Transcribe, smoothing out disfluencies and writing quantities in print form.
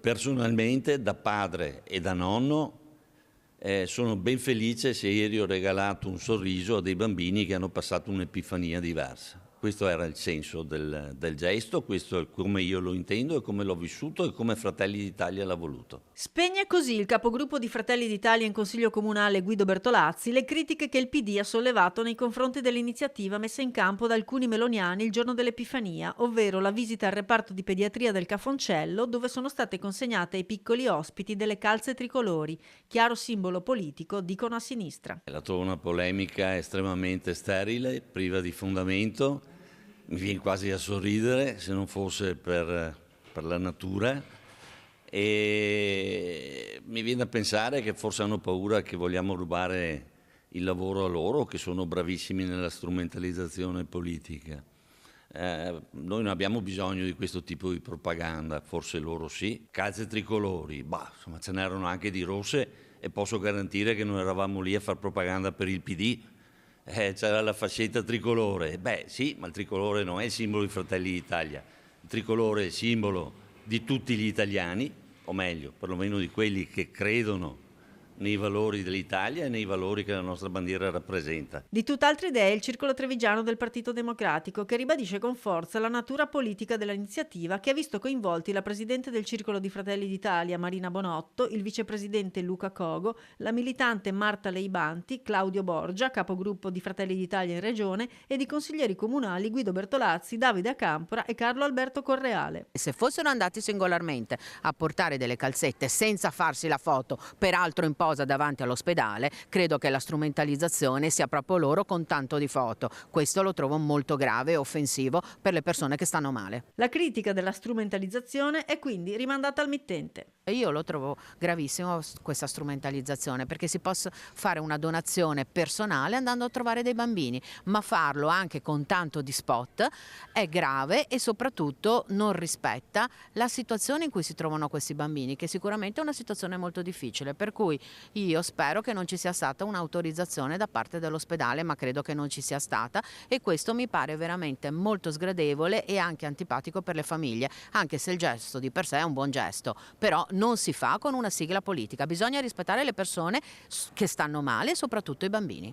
Personalmente, da padre e da nonno, sono ben felice se ieri ho regalato un sorriso a dei bambini che hanno passato un'epifania diversa. Questo era il senso del gesto, questo è come io lo intendo e come l'ho vissuto e come Fratelli d'Italia l'ha voluto. Spegne così il capogruppo di Fratelli d'Italia in Consiglio Comunale Guido Bertolazzi le critiche che il PD ha sollevato nei confronti dell'iniziativa messa in campo da alcuni meloniani il giorno dell'Epifania, ovvero la visita al reparto di pediatria del Cafoncello, dove sono state consegnate ai piccoli ospiti delle calze tricolori, chiaro simbolo politico, dicono a sinistra. La trovo una polemica estremamente sterile, priva di fondamento. Mi viene quasi a sorridere se non fosse per la natura, e mi viene da pensare che forse hanno paura che vogliamo rubare il lavoro a loro, che sono bravissimi nella strumentalizzazione politica. Noi non abbiamo bisogno di questo tipo di propaganda, forse loro sì. Calze tricolori, insomma ce n'erano anche di rosse e posso garantire che non eravamo lì a fare propaganda per il PD. C'era la fascetta tricolore, sì, ma il tricolore non è il simbolo di Fratelli d'Italia, il tricolore è il simbolo di tutti gli italiani, o meglio, perlomeno di quelli che credono nei valori dell'Italia e nei valori che la nostra bandiera rappresenta. Di tutt'altre idee il circolo trevigiano del Partito Democratico, che ribadisce con forza la natura politica dell'iniziativa, che ha visto coinvolti la presidente del circolo di Fratelli d'Italia Marina Bonotto, il vicepresidente Luca Cogo, la militante Marta Leibanti, Claudio Borgia, capogruppo di Fratelli d'Italia in regione, ed i consiglieri comunali Guido Bertolazzi, Davide Acampora e Carlo Alberto Correale. Se fossero andati singolarmente a portare delle calzette senza farsi la foto, peraltro in posa davanti all'ospedale, credo che la strumentalizzazione sia proprio loro con tanto di foto. Questo lo trovo molto grave e offensivo per le persone che stanno male. La critica della strumentalizzazione è quindi rimandata al mittente. Io lo trovo gravissimo questa strumentalizzazione, perché si può fare una donazione personale andando a trovare dei bambini, ma farlo anche con tanto di spot è grave e soprattutto non rispetta la situazione in cui si trovano questi bambini, che sicuramente è una situazione molto difficile, per cui io spero che non ci sia stata un'autorizzazione da parte dell'ospedale, ma credo che non ci sia stata, e questo mi pare veramente molto sgradevole e anche antipatico per le famiglie, anche se il gesto di per sé è un buon gesto, però non si fa con una sigla politica, bisogna rispettare le persone che stanno male e soprattutto i bambini.